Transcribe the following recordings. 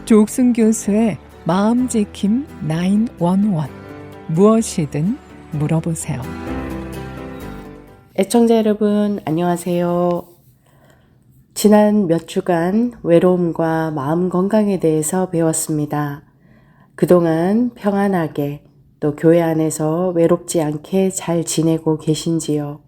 조옥순 교수의 마음지킴 911. 무엇이든 물어보세요. 애청자 여러분, 안녕하세요. 지난 몇 주간 외로움과 마음 건강에 대해서 배웠습니다. 그동안 평안하게 또 교회 안에서 외롭지 않게 잘 지내고 계신지요?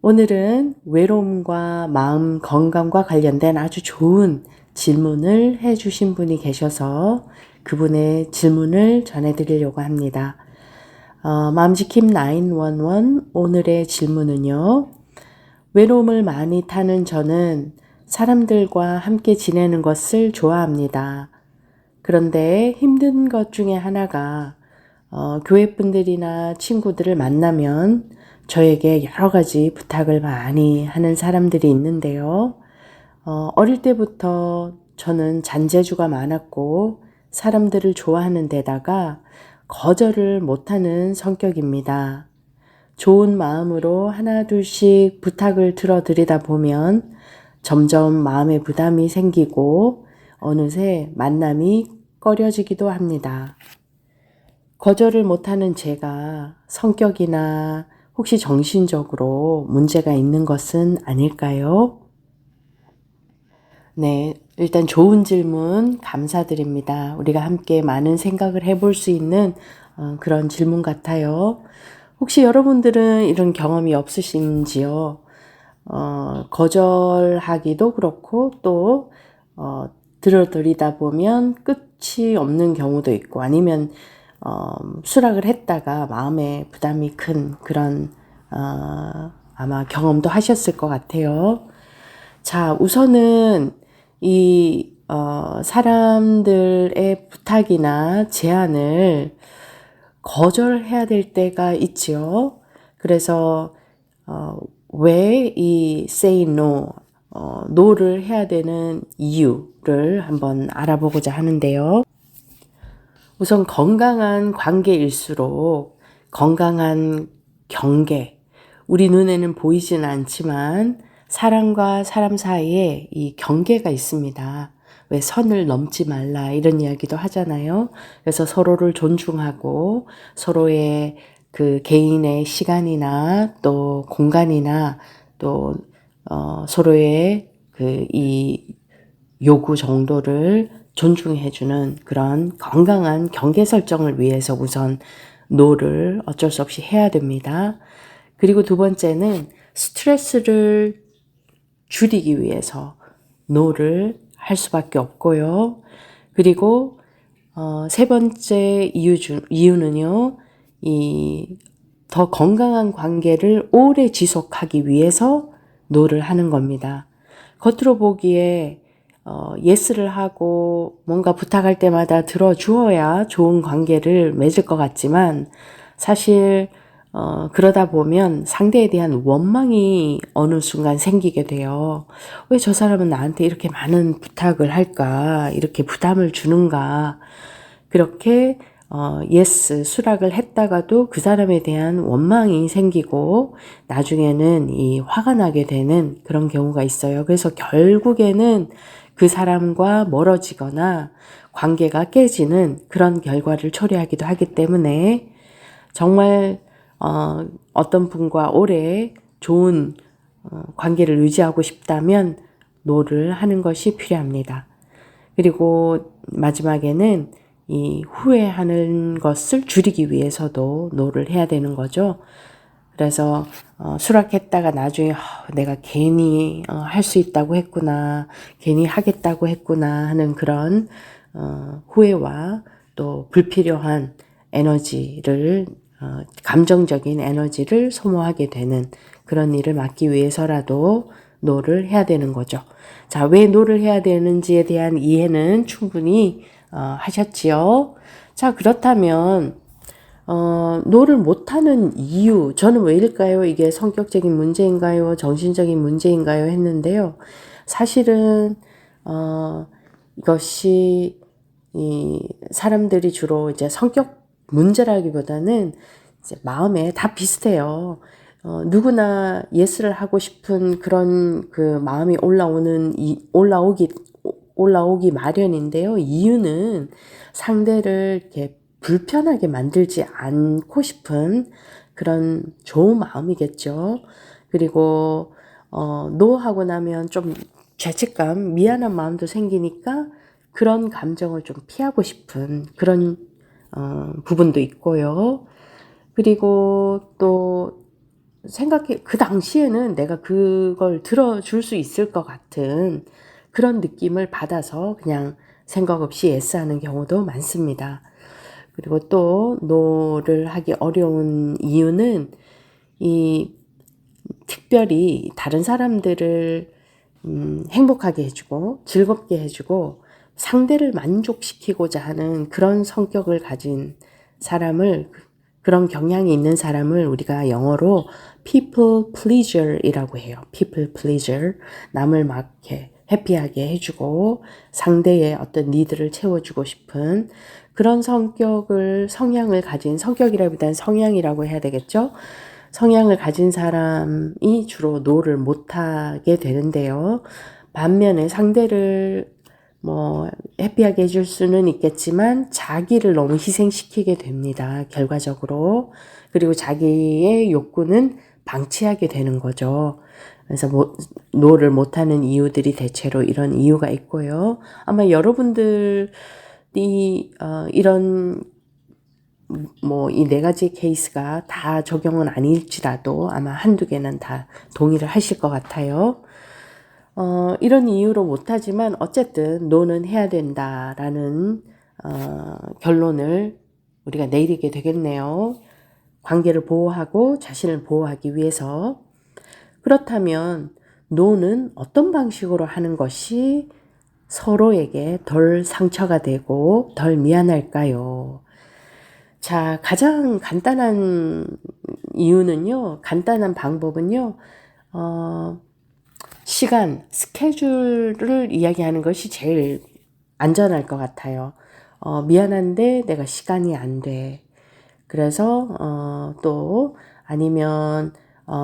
오늘은 외로움과 마음 건강과 관련된 아주 좋은 질문을 해주신 분이 계셔서 그분의 질문을 전해드리려고 합니다. 마음지킴 911 오늘의 질문은요. 외로움을 많이 타는 저는 사람들과 함께 지내는 것을 좋아합니다. 그런데 힘든 것 중에 하나가 교회 분들이나 친구들을 만나면 저에게 여러 가지 부탁을 많이 하는 사람들이 있는데요. 어릴 때부터 저는 잔재주가 많았고 사람들을 좋아하는 데다가 거절을 못하는 성격입니다. 좋은 마음으로 하나 둘씩 부탁을 들어드리다 보면 점점 마음의 부담이 생기고 어느새 만남이 꺼려지기도 합니다. 거절을 못하는 제가 성격이나 혹시 정신적으로 문제가 있는 것은 아닐까요? 네, 일단 좋은 질문 감사드립니다. 우리가 함께 많은 생각을 해볼 수 있는 그런 질문 같아요. 혹시 여러분들은 이런 경험이 없으신지요? 거절하기도 그렇고 또 들어드리다 보면 끝이 없는 경우도 있고 아니면 수락을 했다가 마음에 부담이 큰 그런 아마 경험도 하셨을 것 같아요. 자, 우선은 이 사람들의 부탁이나 제안을 거절해야 될 때가 있지요. 그래서 왜 이 say no, no를 해야 되는 이유를 한번 알아보고자 하는데요. 우선 건강한 관계일수록 건강한 경계, 우리 눈에는 보이지는 않지만 사람과 사람 사이에 이 경계가 있습니다. 왜 선을 넘지 말라 이런 이야기도 하잖아요. 그래서 서로를 존중하고 서로의 그 개인의 시간이나 또 공간이나 또 서로의 그 이 요구 정도를 존중해주는 그런 건강한 경계 설정을 위해서 우선 노를 어쩔 수 없이 해야 됩니다. 그리고 두 번째는 스트레스를 줄이기 위해서 노를 할 수밖에 없고요. 그리고 세 번째 이유는요. 이 더 건강한 관계를 오래 지속하기 위해서 노를 하는 겁니다. 겉으로 보기에 예스를 하고 뭔가 부탁할 때마다 들어주어야 좋은 관계를 맺을 것 같지만 사실 그러다 보면 상대에 대한 원망이 어느 순간 생기게 돼요. 왜 저 사람은 나한테 이렇게 많은 부탁을 할까? 이렇게 부담을 주는가? 그렇게 예스, 수락을 했다가도 그 사람에 대한 원망이 생기고 나중에는 이 화가 나게 되는 그런 경우가 있어요. 그래서 결국에는 그 사람과 멀어지거나 관계가 깨지는 그런 결과를 초래하기도 하기 때문에 정말 어떤 분과 오래 좋은 관계를 유지하고 싶다면 노를 하는 것이 필요합니다. 그리고 마지막에는 이 후회하는 것을 줄이기 위해서도 노를 해야 되는 거죠. 그래서 수락했다가 나중에 내가 괜히 할 수 있다고 했구나, 괜히 하겠다고 했구나 하는 그런 후회와 또 불필요한 에너지를 감정적인 에너지를 소모하게 되는 그런 일을 막기 위해서라도 노를 해야 되는 거죠. 자, 왜 노를 해야 되는지에 대한 이해는 충분히 하셨지요? 자, 그렇다면 노를 못하는 이유, 저는 왜일까요? 이게 성격적인 문제인가요? 정신적인 문제인가요? 했는데요. 사실은 이것이 이 사람들이 주로 이제 성격 문제라기보다는 이제 마음에 다 비슷해요. 누구나 예스를 하고 싶은 그런 그 마음이 올라오기 올라오기 마련인데요. 이유는 상대를 이렇게 불편하게 만들지 않고 싶은 그런 좋은 마음이겠죠. 그리고 노하고 나면 좀 죄책감, 미안한 마음도 생기니까 그런 감정을 좀 피하고 싶은 그런 부분도 있고요. 그리고 또 그 당시에는 내가 그걸 들어줄 수 있을 것 같은 그런 느낌을 받아서 그냥 생각 없이 예스하는 경우도 많습니다. 그리고 또 노를 하기 어려운 이유는 특별히 다른 사람들을 행복하게 해주고 즐겁게 해주고 상대를 만족시키고자 하는 그런 성격을 가진 사람을, 그런 경향이 있는 사람을 우리가 영어로 people pleaser이라고 해요. people pleaser. 남을 막 이렇게 해피하게 해주고 상대의 어떤 니드를 채워주고 싶은 그런 성향을 가진, 성격이라기보다는 성향이라고 해야 되겠죠. 성향을 가진 사람이 주로 노를 못하게 되는데요. 반면에 상대를 해피하게 해줄 수는 있겠지만 자기를 너무 희생시키게 됩니다. 결과적으로. 그리고 자기의 욕구는 방치하게 되는 거죠. 그래서 노를 못하는 이유들이 대체로 이런 이유가 있고요. 아마 여러분들이 이런 이 네 가지 케이스가 다 적용은 아닐지라도 아마 한두 개는 다 동의를 하실 것 같아요. 이런 이유로 못하지만 어쨌든 노는 해야 된다라는 결론을 우리가 내리게 되겠네요. 관계를 보호하고 자신을 보호하기 위해서. 그렇다면 노는 어떤 방식으로 하는 것이 서로에게 덜 상처가 되고 덜 미안할까요? 자, 가장 간단한 이유는요, 간단한 방법은요, 스케줄을 이야기하는 것이 제일 안전할 것 같아요. 미안한데 내가 시간이 안 돼. 그래서, 또, 아니면,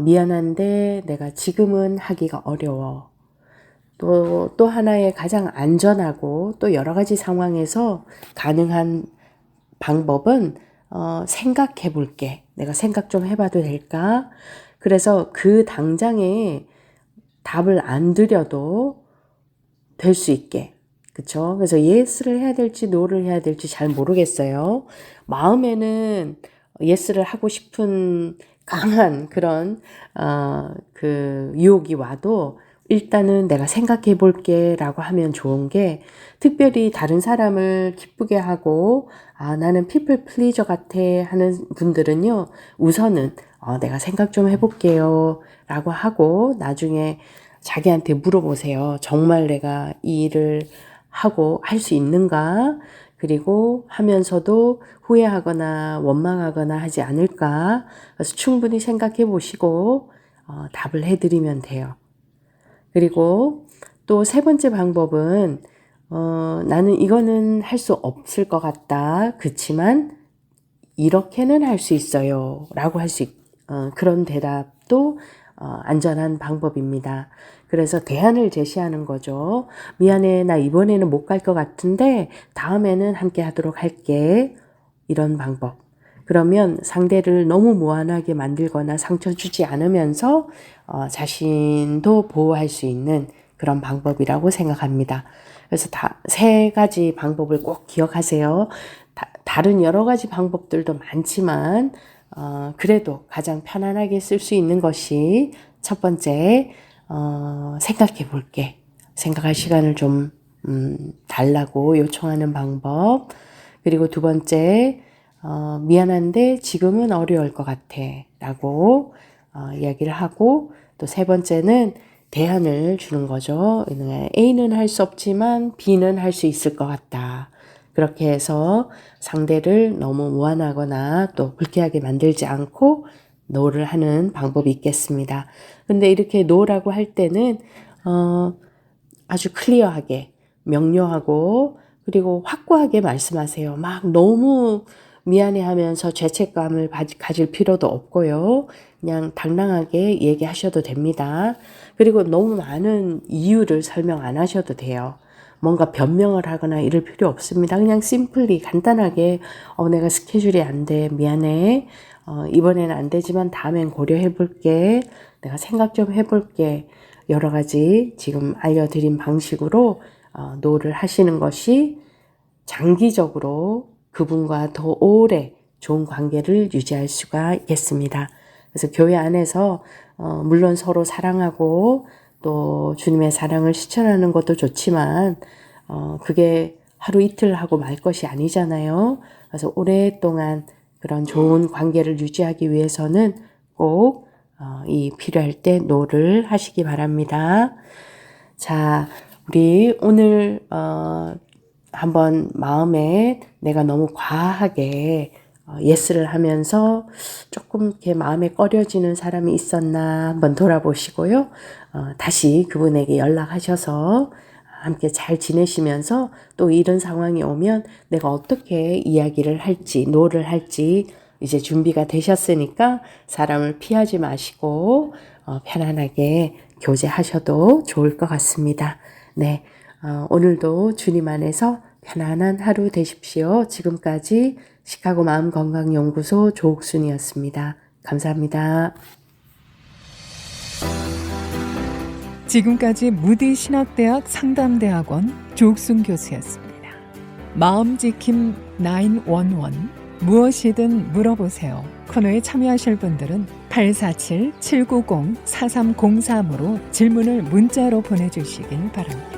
미안한데 내가 지금은 하기가 어려워. 또 하나의 가장 안전하고 또 여러 가지 상황에서 가능한 방법은 생각해 볼게. 내가 생각 좀 해봐도 될까? 그래서 그 당장에 답을 안 드려도 될 수 있게. 그쵸? 그래서 yes를 해야 될지 no를 해야 될지 잘 모르겠어요. 마음에는 yes를 하고 싶은 강한 그런 유혹이 와도 일단은 내가 생각해 볼게 라고 하면 좋은 게, 특별히 다른 사람을 기쁘게 하고 나는 people pleaser 같아 하는 분들은요, 우선은 내가 생각 좀 해볼게요 라고 하고 나중에 자기한테 물어보세요. 정말 내가 이 일을 하고 할 수 있는가? 그리고 하면서도 후회하거나 원망하거나 하지 않을까? 그래서 충분히 생각해 보시고 답을 해드리면 돼요. 그리고 또 세 번째 방법은 나는 이거는 할 수 없을 것 같다. 그렇지만 이렇게는 할 수 있어요. 라고 그런 대답도 안전한 방법입니다. 그래서 대안을 제시하는 거죠. 미안해, 나 이번에는 못 갈 것 같은데 다음에는 함께 하도록 할게. 이런 방법. 그러면 상대를 너무 무한하게 만들거나 상처 주지 않으면서 자신도 보호할 수 있는 그런 방법이라고 생각합니다. 그래서 세 가지 방법을 꼭 기억하세요. 다른 여러 가지 방법들도 많지만 그래도 가장 편안하게 쓸 수 있는 것이 첫 번째, 생각해 볼게. 생각할 시간을 좀 달라고 요청하는 방법. 그리고 두 번째, 미안한데 지금은 어려울 것 같아 라고 이야기를 하고, 또 세 번째는 대안을 주는 거죠. A는 할 수 없지만 B는 할 수 있을 것 같다. 그렇게 해서 상대를 너무 무안하거나 또 불쾌하게 만들지 않고 노를 하는 방법이 있겠습니다. 근데 이렇게 노라고 할 때는 아주 클리어하게, 명료하고 그리고 확고하게 말씀하세요. 막 너무 미안해하면서 죄책감을 가질 필요도 없고요. 그냥 당당하게 얘기하셔도 됩니다. 그리고 너무 많은 이유를 설명 안 하셔도 돼요. 뭔가 변명을 하거나 이럴 필요 없습니다. 그냥 심플리 간단하게 내가 스케줄이 안 돼. 미안해. 이번에는 안 되지만 다음엔 고려해 볼게. 내가 생각 좀 해볼게. 여러 가지 지금 알려드린 방식으로 노를 하시는 것이 장기적으로 그분과 더 오래 좋은 관계를 유지할 수가 있겠습니다. 그래서 교회 안에서 물론 서로 사랑하고 또 주님의 사랑을 실천하는 것도 좋지만 그게 하루 이틀 하고 말 것이 아니잖아요. 그래서 오랫동안 그런 좋은 관계를 유지하기 위해서는 꼭 이 필요할 때 노를 하시기 바랍니다. 자, 우리 오늘 한번 마음에 내가 너무 과하게 예스를 하면서 조금 이렇게 마음에 꺼려지는 사람이 있었나 한번 돌아보시고요. 다시 그분에게 연락하셔서 함께 잘 지내시면서 또 이런 상황이 오면 내가 어떻게 이야기를 할지, 노를 할지 이제 준비가 되셨으니까 사람을 피하지 마시고 편안하게 교제하셔도 좋을 것 같습니다. 네, 오늘도 주님 안에서 편안한 하루 되십시오. 지금까지 시카고 마음건강연구소 조옥순이었습니다. 감사합니다. 지금까지 무디 신학대학 상담대학원 조옥순 교수였습니다. 마음지킴 911 무엇이든 물어보세요. 코너에 참여하실 분들은 847-790-4303으로 질문을 문자로 보내주시길 바랍니다.